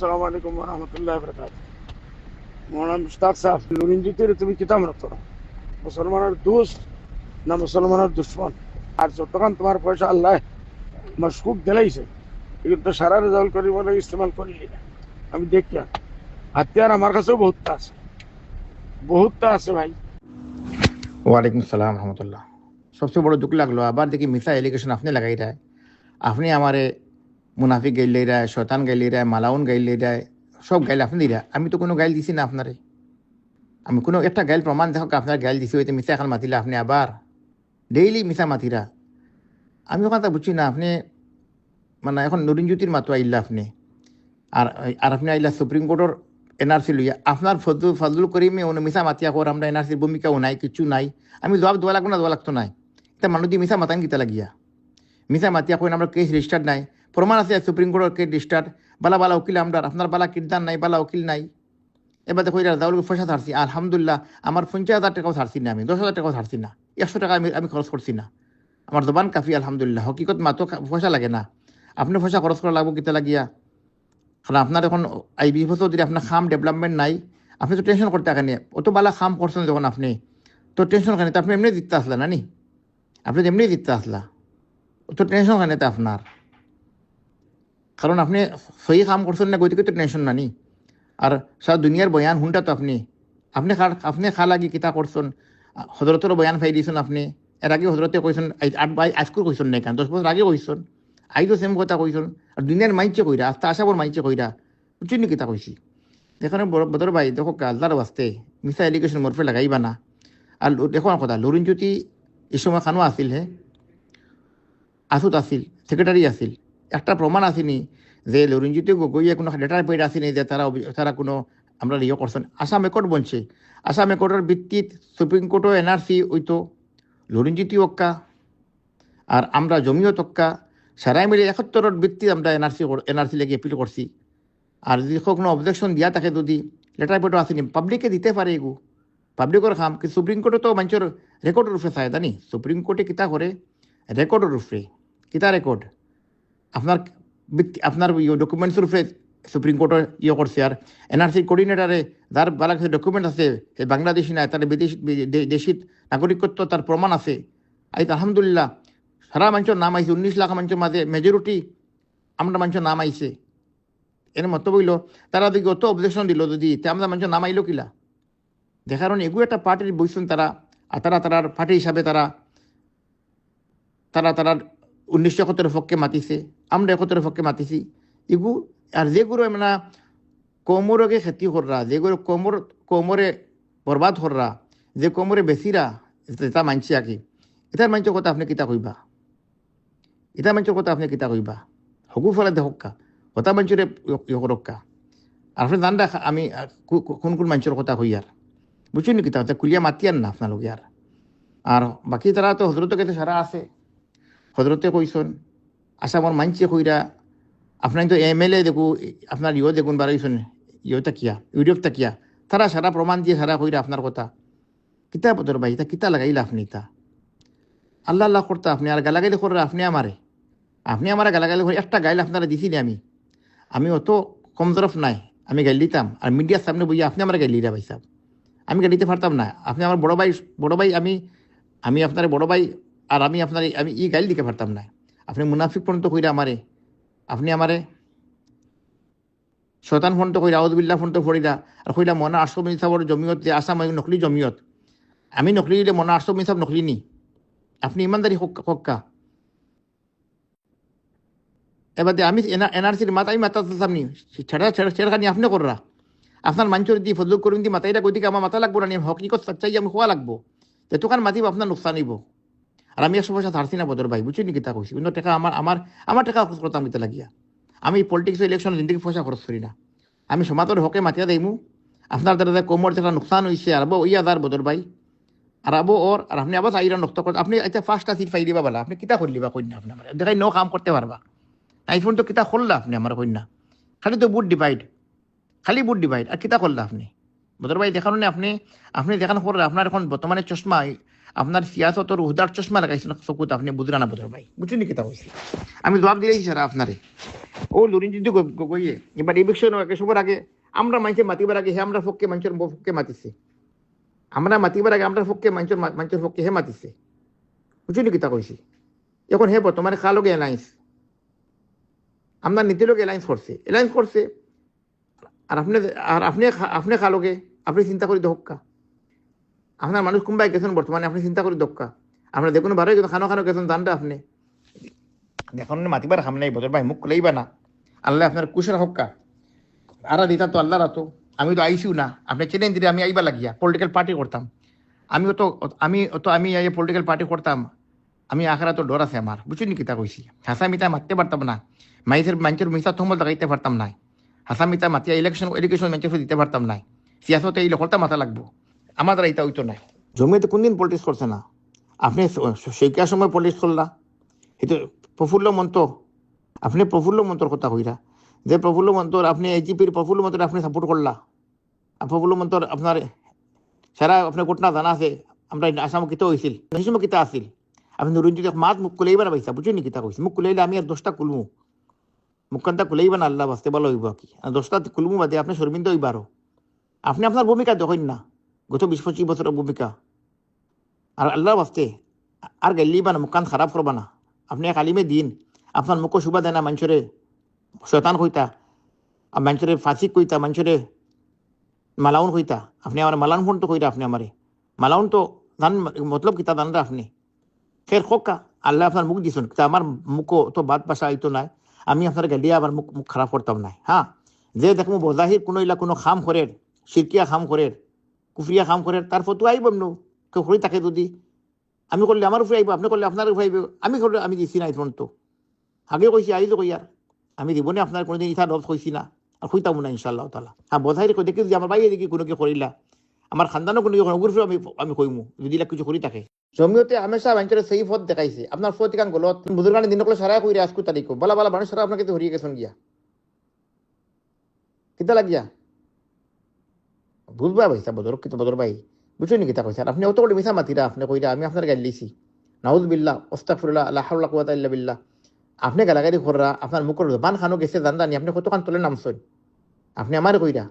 আসসালামু আলাইকুম ওয়া রাহমাতুল্লাহি ওয়া বারাকাতুহু। মৌলানা মুশতাক সাহেব, নুরিনজিতের তুমি কিতা মনে করো? মুসলমানের দোস্ত না মুসলমানের দুশ্মন? আর যতক্ষণ তোমার পয়সা আল্লাহ মশকুক দিলাইছে, এগুলো তো সারা রেজাল্ট করি বলে ইস্তেমাল করিলি না। আমি দেখি হাতিয়ার আমার কাছেও বহুতটা আছে ভাই। ওয়ালাইকুম সালাম রহমতুল্লাহ। সবচেয়ে বড় দুঃখ লাগলো, আবার দেখি মিথ্যা এলিগেশন আপনি লাগাই রায়। আপনি আমারে মুনাফিক গাইল লে রায়, শয়তান গাইল লে রায়, মালাউন গাইল লে রায়, সব গাইল আপনি দিরা। আমি তো কোনো গাইল দিছি না আপনারে। আমি কোনো একটা গাইল প্রমাণ দেখো আপনার গাইল দিছি, হইতে মিথ্যা এখন মাতিলা আপনি আবার ডেইলি মিথ্যা মাতিরা। আমি ওখানে বুঝছি না আপনি মানে এখন নুরিনজ্যোতির মাতো আইলা আপনি, আর আর আপনি আইলা সুপ্রিম কোর্টের এনআরসি লইয়া। আপনার ফজলুল করিমে অন্য মিশা মাতিয়া কর, আমরা এনআরসির ভূমিকাও নাই, কিছু নাই। আমি জবাব দেওয়া লাগবো না, দেওয়া লাগতো নাই। তা মানুষ দিয়ে মিশা মাতান গীতা লাগিয়া মিশা মাতিয়া কইন আমরা কেস রেজিস্টার্ড নাই, প্রমাণ আছে সুপ্রিম কোর্টের কেস রেজিস্টার্ড। বালা বালা উকিল আমরা, আপনার বালা কিরদান নাই, বালা উকিল নাই। এবার দেখো দাউল পয়সা ছাড়ছি আলহামদুলিল্লাহ। আমার 50,000 টাকাও ছাড়ছি না, আমি 10,000 টাকাও ছাড়ছি না, 100 টাকা আমি খরচ করছি না। আমার জবান কাফি আলহামদুলিল্লাহ। হকিকত মাতো পয়সা লাগে না, আপনি পয়সা খরচ করা লাগবো কিতা লাগিয়া। কারণ আপনার এখন এই 20 বছর যদি আপনার খাম ডেভেলপমেন্ট নাই, আপনি তো টেনশন করতে থাকেন। অত বালা খাম করছেন যখন আপনি, তো টেনশন কেন? আপনি এমনি জিততে আসলা না নি, আপনি এমনি জিততে আসলা, তো টেনশন কেন তা আপনার? কারণ আপনি সহি কাম করছেন না, গতিকে তো টেনশন না নি। আর সারা দুনিয়ার বয়ান হুনটা তো আপনি আপনি আপনি খা লাগি কিতা করছেন, হজরতেরও বয়ান ফাই দিয়েছেন আপনি। এর আগে হজরতে কইছেন, আজকুর কইছেন না কেন, 10 বছর আগে কইছেন, আই তো সেম কথা কইছেন। আর দুনিয়ার মাইচে কইরা, আস্তে আশাবর মাইচে কইরা, বুঝছেন নি কিতা কইছি। এখানে বদর ভাই দেখো আল্লাহর বাস্তে মিসা এলিগেশন মরফে লাগাইবা না। আর দেখো কথা, নুরিনজ্যোতি এই সময় খানো আসিল, হে আসুত আসিল, সেক্রেটারি আসিল। একটা প্রমাণ আসেনি যে নুরিনজ্যোতি গগৈয়ে কোনো লেটার পেড আসেনি যে তারা কোনো আমরা ইয়ে করছেন। আসাম একর্ড বলছে, আসাম একর্ডের ভিত্তিত সুপ্রিম কোর্টও এনআরসি ওইতো, নুরিনজ্যোতি অক্কা আর আমরা জমিও তক্কা, সারাই মিলে 71 ভিত্তিত আমরা এনআরসি লেগে এপিল করছি। আর যদি কোনো অবজেকশন দিয়া থাকে, যদি লেটার পেটও আসেনি, পাবলিকে দিতে পারে এগু, পাবলিকের খাম। কিন্তু সুপ্রিম কোর্টে তো মানুষের রেকর্ডের রূপে চায় জানি। সুপ্রিম কোর্টে কিতা করে রেকর্ডের রূপে, কিতা রেকর্ড আপনার আপনার ডকুমেন্টসের রূপে সুপ্রিম কোর্টে ইয়ে করছে। আর এনআরসি কোঅর্ডিনেটারে যার বালা কাছে ডকুমেন্ট আছে, বাংলাদেশি নাই, তার দেশি নাগরিকত্ব তার প্রমাণ আছে। আই আলহামদুলিল্লাহ সারা মানুষের নাম আইছে, 19 লাখ মানুষের মাঝে মেজরিটি আমরা মানুষের নাম আইছে। এর মতো বইল তারা যদি অত অবজেকশন দিল, যদি আমরা মানুষের নাম আইলো কিলা দেখার এগু একটা পার্টির বইছেন তারা। আর তারার পার্টি হিসাবে তারা তারা তারা 1971 পক্ষে মাতিছে, আমরা 71 পক্ষে মাতিছি এগু। আর যেগুলো মানে কোমরকে ক্ষতি কররা, যেগুলো কোমরে বরবাদ কররা, যে কোমরে বেশিরা এটা মানছি আগে, এটার মানুষের কথা আপনি কিতা কইবা? এটা মানুষের কথা আপনি কিতা কইবা? হকু ফলে দেখকা কথা মানুষের ইয়ে করক্কা। আর আপনি জান আমি কোন কোন মানুষের কথা কই আর, বুঝছেন কি? তা কুলিয়া মাতিয়ান না আপনালোকে আর। আর বাকি তারা তো হজরতের কাছে সারা আছে, হজরতে কইসন, আসামর মানছে কইরা। আপনার তো এমএলএ দেখু, আপনার ইয়ে দেখুন বাড়াইছেন, ইয়েটা কিয়া ইউডিএফটা কিয়া, তারা সারা প্রমাণ দিয়ে সারা কইরা আপনার কথা। কিতা বদর ভাই, তা কিতা লাগাইলা আপনি? তা আল্লাহ আল্লাহ করতে আপনি আর গালাগালি করে আপনি আমারে গালাগালি করে একটা গাইল আপনারা দিছিনি। আমি অত কম তরফ নাই, আমি গাইল দিতাম। আর মিডিয়ার সামনে বইয়া আপনি আমার গাইল দিরা ভাই সাহেব, আমি গাইল দিতে পারতাম না। আপনি আমার বড় ভাই, আমি আপনার বড় ভাই। আর আমি গাইল দিতে পারতাম না। আপনি মুনাফিক পর্যন্ত কইরা আপনি আমারে শয়তান ফোন তো কইরা, আউযুবিল্লাহ ফোন তো ফরিদা। আর কইলা মনা আশরাফ সাহেবের জমিয়ত যে আসাম নকলি জমিয়ত, আমি নকলি দিলে মনা আশরাফ সাহেব নকলি নি। আপনি ইমানদারি হক্কা। এবার আমি এনআরসির মাথায় মাথা সামনি ছেড়খানি আপনি কররা। আপনার মানুষের দিয়ে ফজল করিম দিয়ে মাথাইটা কই দিকে আমার মাথা লাগবো না, হকিকত সচ্চাই আমি খোয়া লাগবো। যেটুকান মাতিব আপনার নোকসান নিব। আর আমি 100 পয়সা ছাড়ছি না বদর ভাই, বুঝছি নি কিতা কইছি। অন্য টাকা আমার টাকা খরচ করতাম কিতা লাগিয়া। আমি পলিটিক্স ইলেকশন জিন্দিগি পয়সা খরচ করি না। আমি সমাজের হকে মাতিয়া দেইমু। আপনার দ্বারা কোমর যেটা নোকসান হয়েছে আর ইয়া দার বদর ভাই, আর আর আপনি আবার চাইরা নষ্ট করতে। আপনি এটা ফার্স্টটা সিট পাই দিবা বলা, আপনি কিতা করলিবা কন্যা? আপনার দেখাই ন কাম করতে পারবা আইফোন তো কিতা করলা আপনি আমার কন্যা? খালি তো বুট ডিভাইড, আর কিতা করলা আপনি বদর ভাই? দেখানো আপনি দেখানো করলে আপনার এখন বর্তমানে চশমা আপনার সিয়াসতর হুদার চশমা লাগাইছেন চকুত আপনি বুঝরা না বুঝর ভাই বুঝছেন নি কিতা হয়েছে আমি জবাব দিয়েছি স্যার আপনারে ও লুরিনজিৎ গগৈয়ে এবার এই বিষয় নয় সবার আগে আমরা মানুষের মাতিবার আগে হে আমরা পক্ষে মানুষের পক্ষে মাতিছে আমরা মাতিবার আগে আমরা পক্ষে মানুষের পক্ষে হে মাতিছে বুঝছেন নি কিতা কইছি এখন হে বর্তমানে খালোকে অ্যালায়েন্স আপনার নীতি লোক অ্যালায়েন্স করছে আর আপনি খালোকে আপনি চিন্তা করি দক্কা আপনার মানুষ কোনবাই গেছেন বর্তমানে আপনি চিন্তা করি দক্কা আপনার দেখুন বারোই খানো গেছেন জানটা আপনি দেখুন মাতিবার খাম নাই বদর ভাই মুখ খুলেইবা না আল্লাহ আপনার কুশের হক্কা আর দিতা তো আল্লাহ রাতো আমি তো আইসিও না আপনি চেনেন দিলে আমি আইবা লাগিয়া পলিটিক্যাল পার্টি করতাম আমি পলিটিক্যাল পার্টি করতাম আমি আখেরা তো ডর আছে আমার বুঝছেন নি কিতা কইছি হাসা মিতা মারতে পারতাম না মানুষের মিশা থমল লাগাইতে পারতাম না হাসা মিতা মাতিয়া এডুকেশন মানুষের দিতে পারতাম না সিয়াসতে এই লোকটা মাথা লাগবো আমার দ্বারা এটা হইতো না জমিতে কোনদিন পলিটিক্স করছে না আপনি সেইকার সময় পলিটিক্স করলা সেইটো প্রফুল্ল মন্ত্র আপনি প্রফুল্ল মন্ত্রর কথা কইরা যে প্রফুল্ল মন্ত্র আপনি এজিপির প্রফুল্ল মন্ত্র আপনি সাপোর্ট করলা প্রফুল্ল মন্ত্র আপনার সারা আপনার ঘটনা জানা আছে আমরা আসাম কিতা হয়েছিল সেই সময় কিতা আসিল আপনি নুরুনজিৎ মাত মুখ খুলেইবা না পাইছা বুঝছেন নি কিতা কইছি মুখ খুলাইলে আমি আর 10টা খুলমু মুখখানটা খুলেইবা না আল্লাহ বাস্তে ভালো হইব কি আর 10টা খুলমু বাদে আপনি শর্মিন্দা হইবারও আপনি আপনার ভূমিকা দেখেন না গত 20-25 বছরের ভূমিকা আর আল্লাহ বাস্তে আর গেলিবা না মুখখান খারাপ করবা না আপনি এক আলিমে দিন আপনার মুখ শুভা দেয় না মানুষরে শয়তান কইতা আর মানুষরে ফাঁসিক কইতা মানুষরে মালাউন কইতা আপনি আমার মালাউন ফোন তো কইরা আপনি আমারে মালাউন তো জান মতলব কিতা জানরা আপনি ফের খোকা আল্লাহ আপনার মুখ দিছেন আমার মুখ তো বাদ পাশা আইতো নাই আমি আপনার গেলিয়া আবার মুখ খারাপ করতাম নাই হ্যাঁ যে দেখবো বজাহির কোনো ইলা কোনো খাম করের শিরকিয়া খাম করের কুফরিয়া খাম করের তার ফটো আইব কেউ করে থাকে যদি আমি করলে আমার উপরে আইব আপনি করলে আপনার উপরে আইব আমি করলে আমি দিছি না ফোন তো আগে কইছি আইলো কইয়ার আমি দিবনে আপনার কোনোদিন ইথা রব কইছি না আর কইতাম না ইনশাআল্লাহ তাআলা হ্যাঁ বজাহির কই দেখি যে আমার বাইরে দেখি কোনো কি করিলা আমার খানদানও কোনো উপরে আমি কইমু যদি কিছু করি থাকে জমিয়তে হামেশা মানুষের সেই পথ দেখাইছে আপনার পথ কান গলত বুজুর্গানে দিন করে সারা কইরা আজকু তারিখ বলা বলা মানুষ সারা আপনাকে হরিয়ে গেছেন গিয়া কিতা লাগিয়া বুঝবা ভাই বদর কিতা বদর ভাই বুঝছো নি কিতা কইছে আপনি অত করে মিছা মাতিরা আপনি কইরা আমি আপনার গাল লিছি নাউজ বিল্লাহ আস্তাগফিরুল্লাহ লা হাওলা কুওয়াতা ইল্লা বিল্লাহ আপনি গালাগালি কররা আপনার মুখের বান খানো গেছে জানদানি আপনি কত কান তোলে নামছেন আপনি আমার কইরা